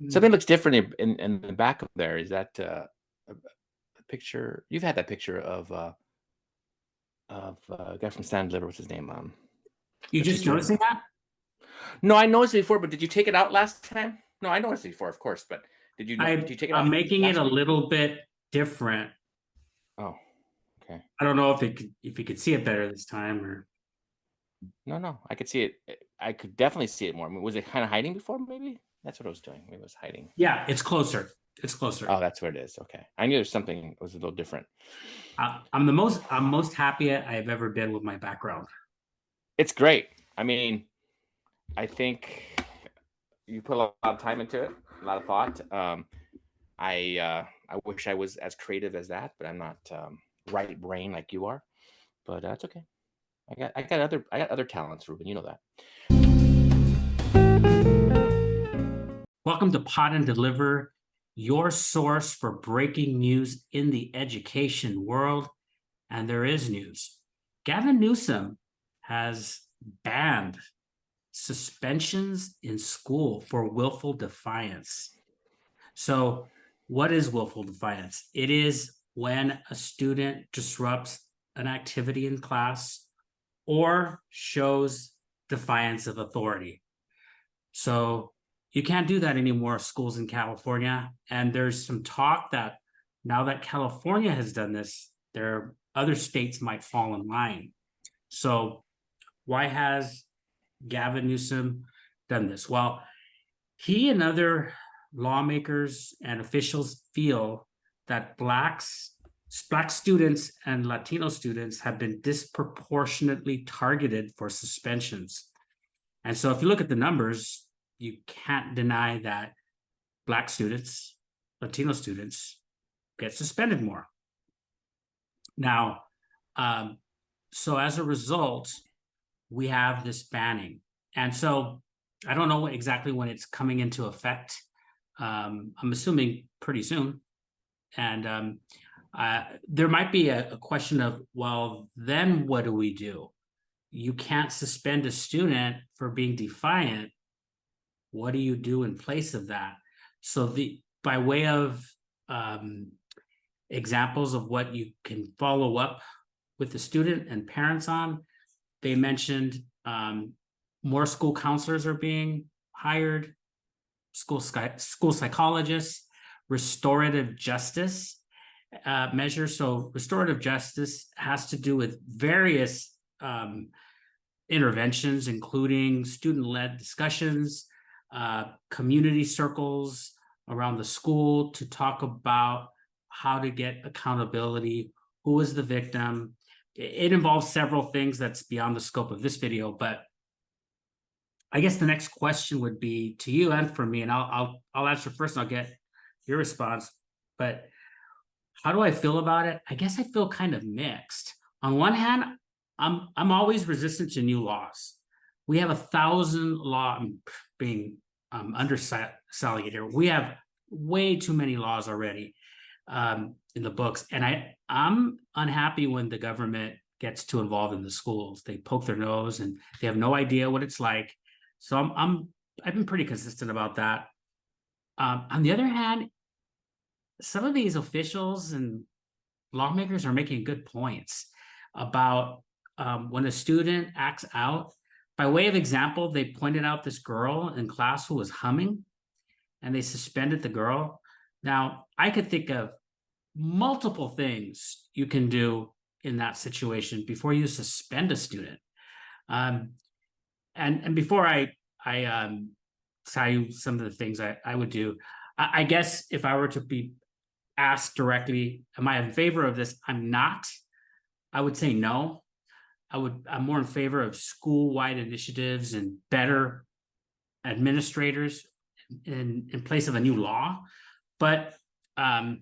Something looks different in the back of there. Is that a picture? You've had that picture of a guy from Sandliver. What's his name? You The just teacher. noticing that? No, I noticed it before, but did you take it out last time? No, I noticed it before, of course, but did you know? Did you take it I'm out making it last a week? little bit different. Oh, okay. I don't know if you could see it better this time or No, no, I could see it. I could definitely see it more. I mean, was it kind of hiding before? Maybe that's what I was doing. Maybe it was hiding. yeah, it's closer. It's closer. Oh, that's what it is. Okay, I knew there's something that was a little different. I'm most happy I've ever been with my background. It's great. I mean, I think you put a lot of time into it, a lot of thought. I wish I was as creative as that, but I'm not right brain like you are. But that's okay. I got other talents, Ruben. You know that. Welcome to Pod and Deliver, your source for breaking news in the education world. And there is news. Gavin Newsome has banned suspensions in school for willful defiance. So, what is willful defiance? It is when a student disrupts an activity in class or shows defiance of authority. So, you can't do that anymore, schools in California. And there's some talk that now that California has done this, there other states might fall in line. So, why has Gavin Newsom done this? Well, he and other lawmakers and officials feel that black students and Latino students have been disproportionately targeted for suspensions. And so if you look at the numbers, you can't deny that black students, Latino students get suspended more. Now, so as a result, we have this banning. And so I don't know exactly when it's coming into effect. I'm assuming pretty soon. And there might be a question of, well, then what do we do? You can't suspend a student for being defiant. What do you do in place of that? So by way of examples of what you can follow up with the student and parents on, they mentioned more school counselors are being hired, school psychologists, restorative justice measures. So restorative justice has to do with various interventions, including student-led discussions, community circles around the school to talk about how to get accountability, who is the victim. It involves several things that's beyond the scope of this video, but I guess the next question would be to you and for me, and I'll answer first and I'll get your response. But how do I feel about it? I guess I feel kind of mixed. On one hand, I'm always resistant to new laws. We have 1,000 law being underselling it here. We have way too many laws already in the books, and I'm unhappy when the government gets too involved in the schools. They poke their nose and they have no idea what it's like. So I've been pretty consistent about that. On the other hand, some of these officials and lawmakers are making good points about when a student acts out. By way of example, they pointed out this girl in class who was humming and they suspended the girl. Now, I could think of multiple things you can do in that situation before you suspend a student. And before I tell you some of the things I would do, I guess if I were to be asked directly, am I in favor of this? I'm not. I would say no. I'm more in favor of school-wide initiatives and better administrators in place of a new law. But I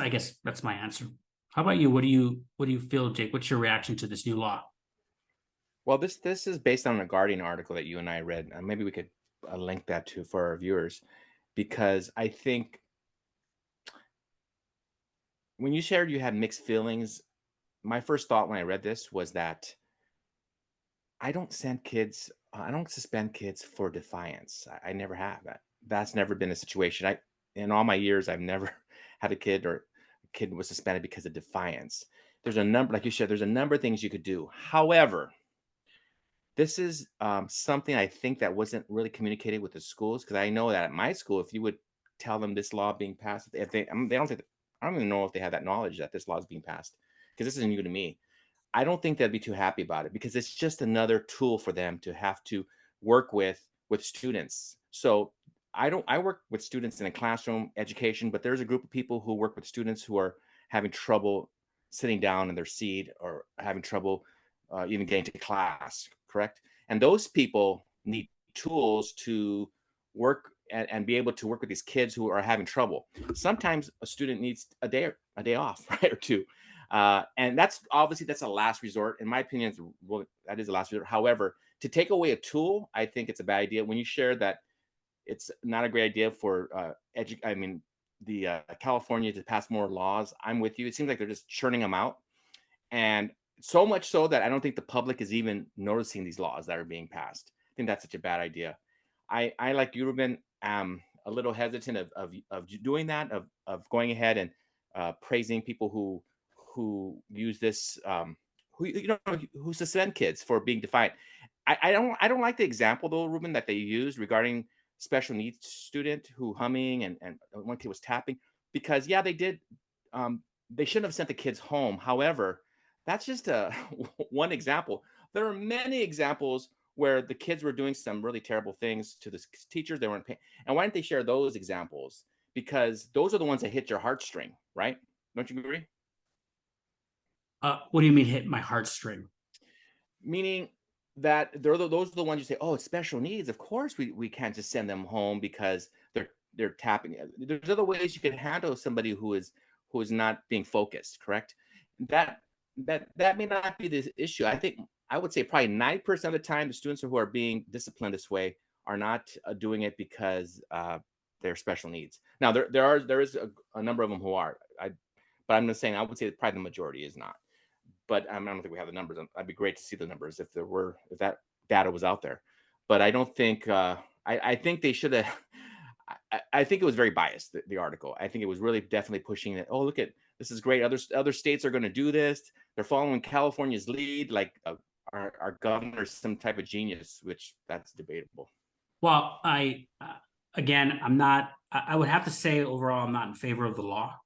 guess that's my answer. How about you? What do you feel, Jake? What's your reaction to this new law? Well, this is based on a Guardian article that you and I read. Maybe we could link that to for our viewers, because I think when you shared you had mixed feelings, my first thought when I read this was that I don't suspend kids for defiance. I never have. that's never been a situation. In all my years, I've never had a kid or a kid was suspended because of defiance. There's a number, like you said, there's a number of things you could do. However, this is something I think that wasn't really communicated with the schools, because I know that at my school, if you would tell them this law being passed, if they, I mean, they don't think, I don't even know if they have that knowledge that this law is being passed, because this is new to me. I don't think they'd be too happy about it, because it's just another tool for them to have to work with students. So I work with students in a classroom education, but there's a group of people who work with students who are having trouble sitting down in their seat, or having trouble even getting to class, correct? And those people need tools to work and be able to work with these kids who are having trouble. Sometimes a student needs a day off, right, or two, and that's obviously that's a last resort. In my opinion, well, that is a last resort. However, to take away a tool, I think it's a bad idea. When you share that it's not a great idea for I mean, the California to pass more laws, I'm with you. It seems like they're just churning them out, and so much so that I don't think the public is even noticing these laws that are being passed. I think that's such a bad idea. I like you, Ruben, a little hesitant of doing that, of going ahead and praising people who use this, who who suspend kids for being defiant. I don't like the example though, Ruben, that they used regarding special needs student who humming and one kid was tapping, because yeah, they did, they shouldn't have sent the kids home. However, that's just a one example. There are many examples where the kids were doing some really terrible things to the teachers. They weren't paying. And why didn't they share those examples? Because those are the ones that hit your heartstring, right? Don't you agree? What do you mean hit my heartstring? Meaning that those are the ones you say, oh, it's special needs. Of course, we can't just send them home because they're tapping. There's other ways you can handle somebody who is not being focused. Correct? That that may not be the issue. I think I would say probably 90% of the time, the students who are being disciplined this way are not doing it because they're special needs. Now there is a number of them who are. But I'm just saying I would say that probably the majority is not, but I don't think we have the numbers. I'd be great to see the numbers if that data was out there. But I don't think I think they should have. I think it was very biased. The article. I think it was really definitely pushing it. Oh, look at this is great. Other states are going to do this. They're following California's lead. Like our governor is some type of genius, which that's debatable. Well, I again, I'm not. I would have to say overall, I'm not in favor of the law,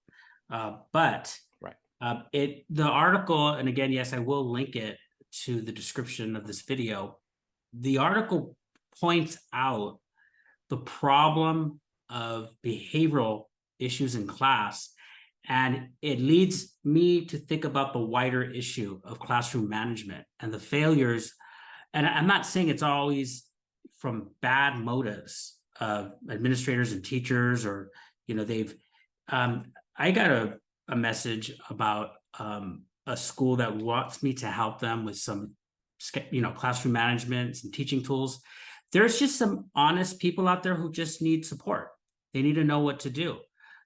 but Right. the article, and again, yes, I will link it to the description of this video. The article points out the problem of behavioral issues in class, and it leads me to think about the wider issue of classroom management and the failures. And I'm not saying it's always from bad motives of administrators and teachers, or they've I got a message about a school that wants me to help them with some classroom management, some teaching tools. There's just some honest people out there who just need support. They need to know what to do.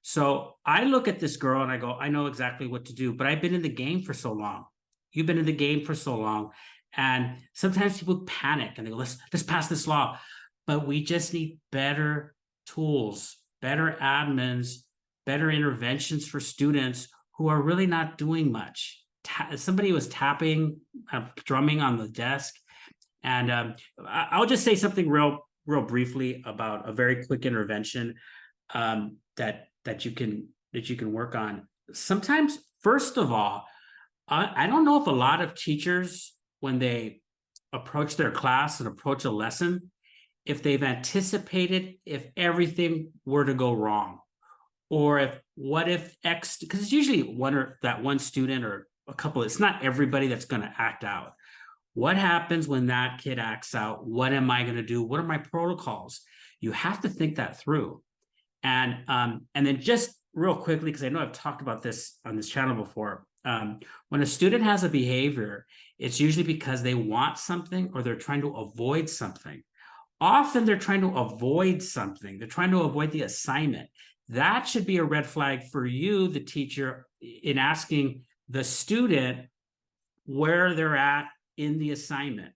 So I look at this girl and I go, I know exactly what to do, but I've been in the game for so long. You've been in the game for so long. And sometimes people panic and they go, let's pass this law. But we just need better tools, better admins, better interventions for students who are really not doing much. Somebody was tapping, drumming on the desk. And I'll just say something real briefly about a very quick intervention that you can work on. Sometimes, first of all, I don't know if a lot of teachers, when they approach their class and approach a lesson, if they've anticipated if everything were to go wrong, or what if X, because it's usually one student or a couple. It's not everybody that's going to act out. What happens when that kid acts out? What am I going to do? What are my protocols? You have to think that through. And then just real quickly, because I know I've talked about this on this channel before, when a student has a behavior, it's usually because they want something or they're trying to avoid something. Often they're trying to avoid something. They're trying to avoid the assignment. That should be a red flag for you, the teacher, in asking the student where they're at in the assignment.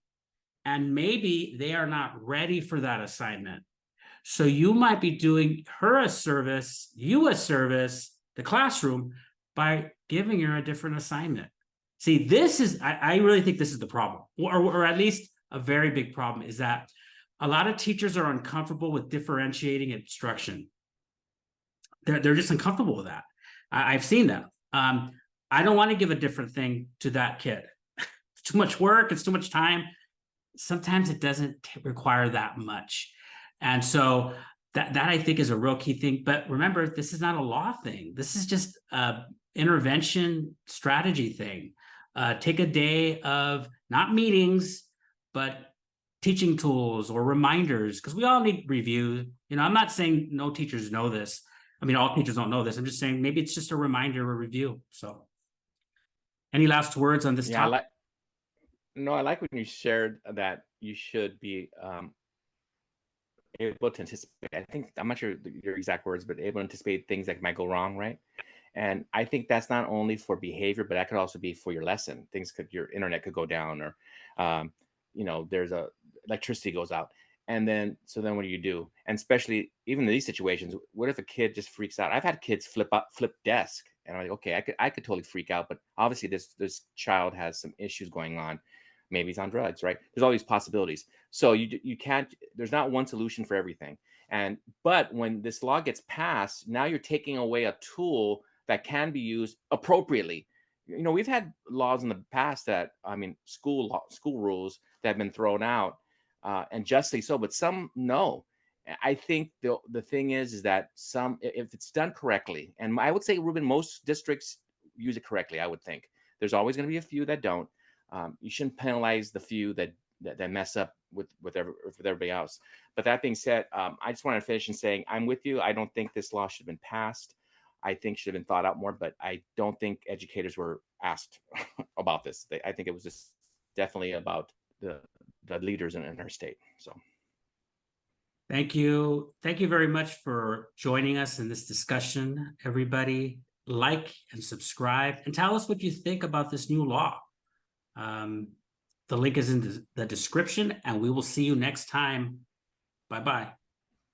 And maybe they are not ready for that assignment. So you might be doing her a service, you a service, the classroom, by giving her a different assignment. See, this is, I really think this is the problem, or at least a very big problem, is that a lot of teachers are uncomfortable with differentiating instruction. They're just uncomfortable with that. I've seen that. I don't want to give a different thing to that kid. It's too much work. It's too much time. Sometimes it doesn't require that much. And so that I think is a real key thing. But remember, this is not a law thing. This is just a intervention strategy thing. Take a day of not meetings, but teaching tools or reminders, because we all need review. I'm not saying no teachers know this. I mean, all teachers don't know this. I'm just saying maybe it's just a reminder or review. So any last words on this Yeah, topic? I like when you shared that you should be able to anticipate. I think I'm not sure your exact words, but able to anticipate things that might go wrong, right? And I think that's not only for behavior, but that could also be for your lesson. Your internet could go down, or there's electricity goes out, and then what do you do? And especially even in these situations, what if a kid just freaks out? I've had kids flip desk, and I'm like, okay, I could totally freak out, but obviously this child has some issues going on. Maybe he's on drugs, right? There's all these possibilities. So you can't. There's not one solution for everything. But when this law gets passed, now you're taking away a tool that can be used appropriately. We've had laws in the past school rules that have been thrown out, and justly so, but some no. I think the thing is that some, if it's done correctly, and I would say, Ruben, most districts use it correctly. I would think there's always going to be a few that don't. You shouldn't penalize the few that mess up with everybody else. But that being said, I just want to finish in saying I'm with you. I don't think this law should have been passed. I think should have been thought out more, but I don't think educators were asked about this. I think it was just definitely about the leaders in our state. So Thank you. Thank you very much for joining us in this discussion, everybody. Like and subscribe and tell us what you think about this new law. The link is in the description, and we will see you next time. Bye-bye.